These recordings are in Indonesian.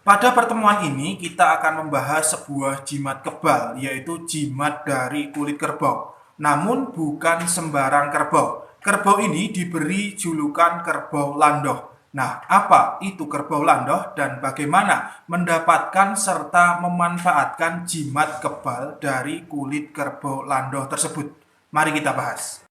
Pada pertemuan ini kita akan membahas sebuah jimat kebal, yaitu jimat dari kulit kerbau. Namun bukan sembarang kerbau. Kerbau ini diberi julukan kerbau landoh. Nah, apa itu kerbau landoh dan bagaimana mendapatkan serta memanfaatkan jimat kebal dari kulit kerbau landoh tersebut? Mari kita bahas.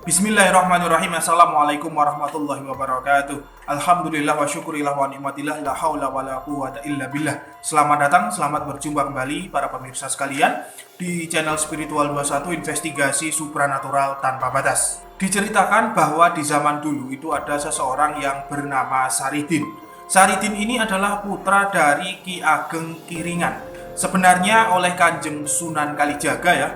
Bismillahirrahmanirrahim. Assalamualaikum warahmatullahi wabarakatuh. Alhamdulillah wa syukurillah wa nikmatillah la haula wa la quwata illa billah. Selamat datang, selamat berjumpa kembali para pemirsa sekalian di channel Spiritual 21 Investigasi Supranatural Tanpa Batas. Diceritakan bahwa di zaman dulu itu ada seseorang yang bernama Saridin. Saridin ini adalah putra dari Ki Ageng Kiringan. Sebenarnya oleh Kanjeng Sunan Kalijaga ya,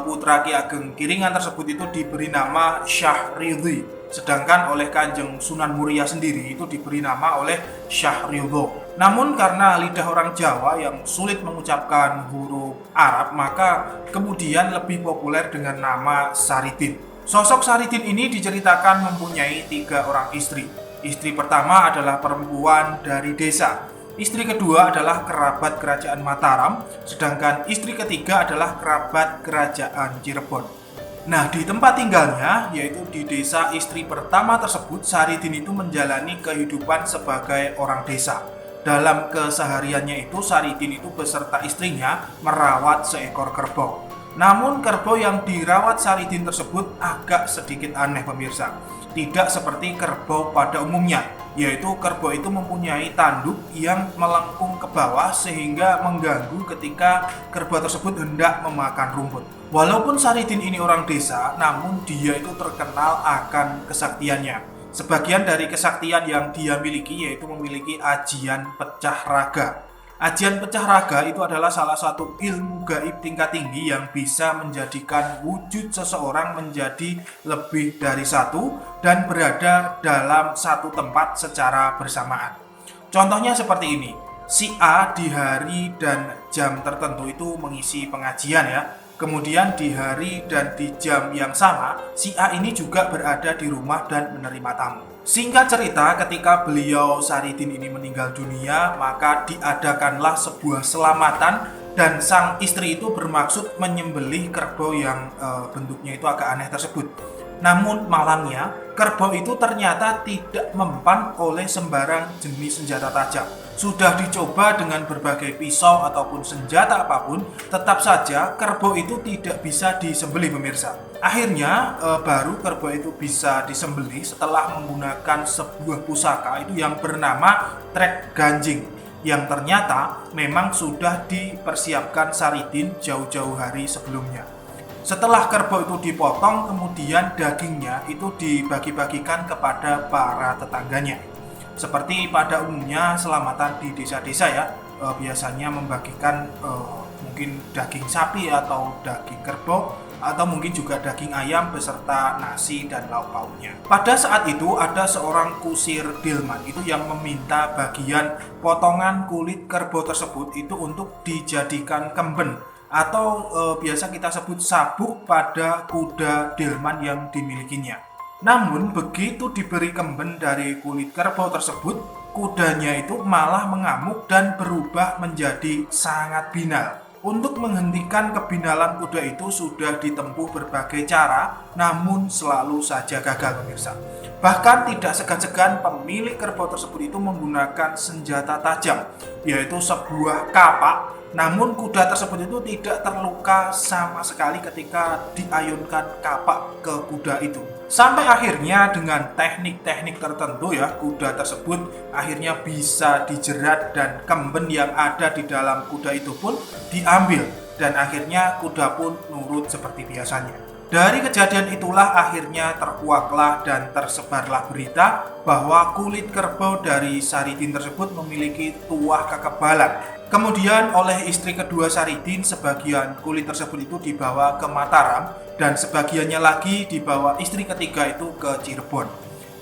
putra Ki Ageng Kiringan tersebut itu diberi nama Syahridhi. Sedangkan oleh Kanjeng Sunan Muria sendiri itu diberi nama oleh Syahridho. Namun karena lidah orang Jawa yang sulit mengucapkan huruf Arab, maka kemudian lebih populer dengan nama Saridin. Sosok Saridin ini diceritakan mempunyai 3 orang istri. Istri pertama adalah perempuan dari desa. Istri kedua adalah kerabat kerajaan Mataram, sedangkan istri ketiga adalah kerabat kerajaan Cirebon. Nah, di tempat tinggalnya, yaitu di desa istri pertama tersebut, Saridin itu menjalani kehidupan sebagai orang desa. Dalam kesehariannya itu, Saridin itu beserta istrinya merawat seekor kerbau. Namun kerbau yang dirawat Saridin tersebut agak sedikit aneh pemirsa. Tidak seperti kerbau pada umumnya, yaitu kerbau itu mempunyai tanduk yang melengkung ke bawah sehingga mengganggu ketika kerbau tersebut hendak memakan rumput. Walaupun Saridin ini orang desa, namun dia itu terkenal akan kesaktiannya. Sebagian dari kesaktian yang dia miliki yaitu memiliki ajian pecah raga. Ajian pecah raga itu adalah salah satu ilmu gaib tingkat tinggi yang bisa menjadikan wujud seseorang menjadi lebih dari satu dan berada dalam satu tempat secara bersamaan. Contohnya seperti ini, si A di hari dan jam tertentu itu mengisi pengajian ya. Kemudian di hari dan di jam yang sama, si A ini juga berada di rumah dan menerima tamu. Singkat cerita, ketika beliau Saridin ini meninggal dunia, maka diadakanlah sebuah selamatan dan sang istri itu bermaksud menyembelih kerbau yang bentuknya itu agak aneh tersebut. Namun malamnya, kerbau itu ternyata tidak mempan oleh sembarang jenis senjata tajam. Sudah dicoba dengan berbagai pisau ataupun senjata apapun, tetap saja kerbau itu tidak bisa disembelih pemirsa. Akhirnya baru kerbau itu bisa disembelih setelah menggunakan sebuah pusaka itu yang bernama trek ganjing, yang ternyata memang sudah dipersiapkan Saridin jauh-jauh hari sebelumnya. Setelah kerbau itu dipotong, kemudian dagingnya itu dibagi-bagikan kepada para tetangganya. Seperti pada umumnya selamatan di desa-desa ya, biasanya membagikan mungkin daging sapi atau daging kerbau, atau mungkin juga daging ayam beserta nasi dan lauk pauknya. Pada saat itu ada seorang kusir Dilman itu yang meminta bagian potongan kulit kerbau tersebut itu untuk dijadikan kemben atau biasa kita sebut sabuk pada kuda Dilman yang dimilikinya. Namun begitu diberi kemben dari kulit kerbau tersebut, kudanya itu malah mengamuk dan berubah menjadi sangat binal. Untuk menghentikan kebinalan kuda itu sudah ditempuh berbagai cara, namun selalu saja gagal pemirsa. Bahkan tidak segan-segan pemilik kerbau tersebut itu menggunakan senjata tajam, yaitu sebuah kapak. Namun kuda tersebut itu tidak terluka sama sekali ketika diayunkan kapak ke kuda itu. Sampai akhirnya dengan teknik-teknik tertentu ya, kuda tersebut akhirnya bisa dijerat dan kemben yang ada di dalam kuda itu pun diambil. Dan akhirnya kuda pun nurut seperti biasanya. Dari kejadian itulah akhirnya terkuaklah dan tersebarlah berita bahwa kulit kerbau dari Saridin tersebut memiliki tuah kekebalan. Kemudian oleh istri kedua Saridin, sebagian kulit tersebut itu dibawa ke Mataram dan sebagiannya lagi dibawa istri ketiga itu ke Cirebon.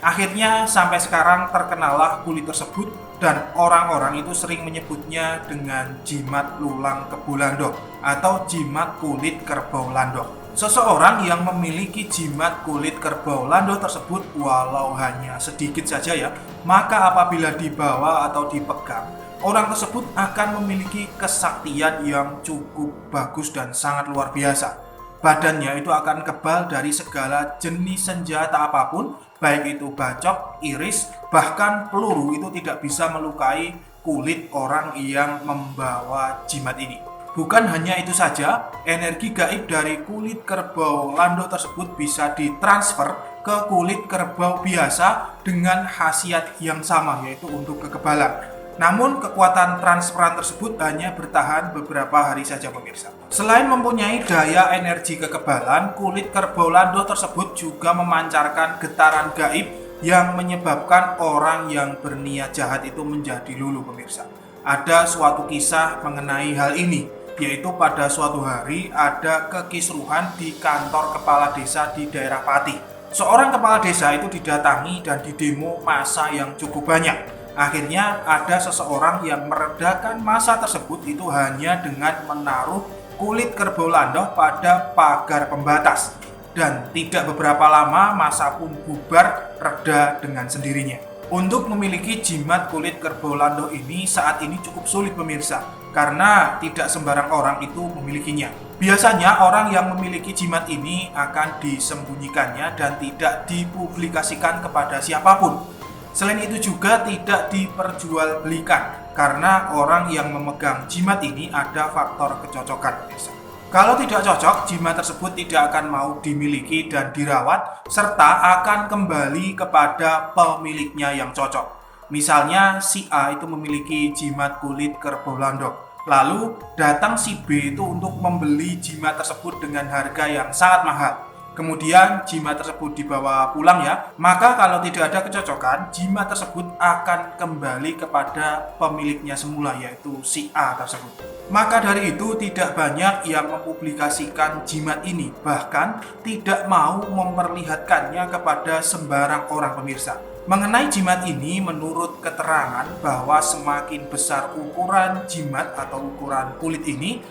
Akhirnya sampai sekarang terkenallah kulit tersebut dan orang-orang itu sering menyebutnya dengan jimat lulang kebo landok atau jimat kulit kerbau landok. Seseorang yang memiliki jimat kulit kerbau landok tersebut walau hanya sedikit saja ya, maka apabila dibawa atau dipegang, orang tersebut akan memiliki kesaktian yang cukup bagus dan sangat luar biasa. Badannya itu akan kebal dari segala jenis senjata apapun, baik itu bacok, iris, bahkan peluru itu tidak bisa melukai kulit orang yang membawa jimat ini. Bukan hanya itu saja, energi gaib dari kulit kerbau landok tersebut bisa ditransfer ke kulit kerbau biasa dengan khasiat yang sama, yaitu untuk kekebalan. Namun kekuatan transferan tersebut hanya bertahan beberapa hari saja pemirsa. Selain mempunyai daya energi kekebalan, kulit kerbau landok tersebut juga memancarkan getaran gaib yang menyebabkan orang yang berniat jahat itu menjadi luluh pemirsa. Ada suatu kisah mengenai hal ini, yaitu pada suatu hari ada kekisruhan di kantor kepala desa di daerah Pati. Seorang kepala desa itu didatangi dan didemo massa yang cukup banyak. Akhirnya ada seseorang yang meredakan massa tersebut itu hanya dengan menaruh kulit kerbau landok pada pagar pembatas. Dan tidak beberapa lama massa pun bubar reda dengan sendirinya. Untuk memiliki jimat kulit kerbau landok ini saat ini cukup sulit pemirsa, karena tidak sembarang orang itu memilikinya. Biasanya orang yang memiliki jimat ini akan disembunyikannya dan tidak dipublikasikan kepada siapapun. Selain itu juga tidak diperjualbelikan, karena orang yang memegang jimat ini ada faktor kecocokan pemirsa. Kalau tidak cocok, jimat tersebut tidak akan mau dimiliki dan dirawat, serta akan kembali kepada pemiliknya yang cocok. Misalnya si A itu memiliki jimat kulit kerbau landok, lalu datang si B itu untuk membeli jimat tersebut dengan harga yang sangat mahal. Kemudian jimat tersebut dibawa pulang ya, maka kalau tidak ada kecocokan, jimat tersebut akan kembali kepada pemiliknya semula, yaitu si A tersebut. Maka dari itu tidak banyak yang mempublikasikan jimat ini, bahkan tidak mau memperlihatkannya kepada sembarang orang pemirsa. Mengenai jimat ini, menurut keterangan bahwa semakin besar ukuran jimat atau ukuran kulit ini,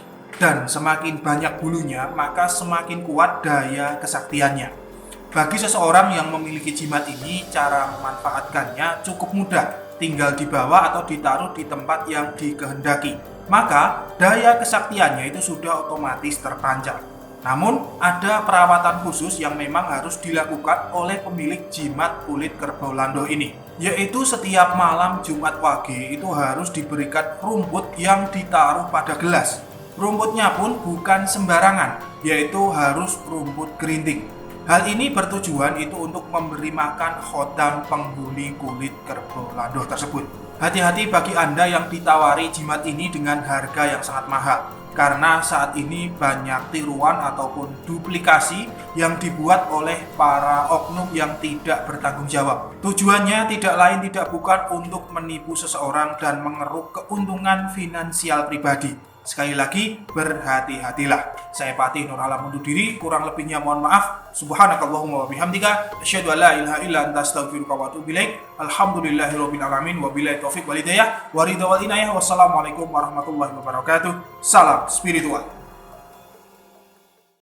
dan semakin banyak bulunya, maka semakin kuat daya kesaktiannya. Bagi seseorang yang memiliki jimat ini, cara memanfaatkannya cukup mudah, tinggal dibawa atau ditaruh di tempat yang dikehendaki. Maka daya kesaktiannya itu sudah otomatis terpancar. Namun ada perawatan khusus yang memang harus dilakukan oleh pemilik jimat kulit kerbau landok ini, yaitu setiap malam Jumat Wage itu harus diberikan rumput yang ditaruh pada gelas. Rumputnya pun bukan sembarangan, yaitu harus rumput gerinting. Hal ini bertujuan itu untuk memberi makan khotam penghuni kulit kerbau landok tersebut. Hati-hati bagi Anda yang ditawari jimat ini dengan harga yang sangat mahal, karena saat ini banyak tiruan ataupun duplikasi yang dibuat oleh para oknum yang tidak bertanggung jawab. Tujuannya tidak lain tidak bukan untuk menipu seseorang dan mengeruk keuntungan finansial pribadi. Sekali lagi, berhati-hatilah. Saya Patih Nur Alam undur diri, kurang lebihnya mohon maaf. Subhanakallahumma wa bihamdika, asyhadu an la ilaha illa anta astaghfiruka wa atubu ilaik. Alhamdulillahirabbil alamin wa billahi taufiq wal hidayah wa ridha wal inayah. Wassalamualaikum warahmatullahi wabarakatuh. Salam spiritual.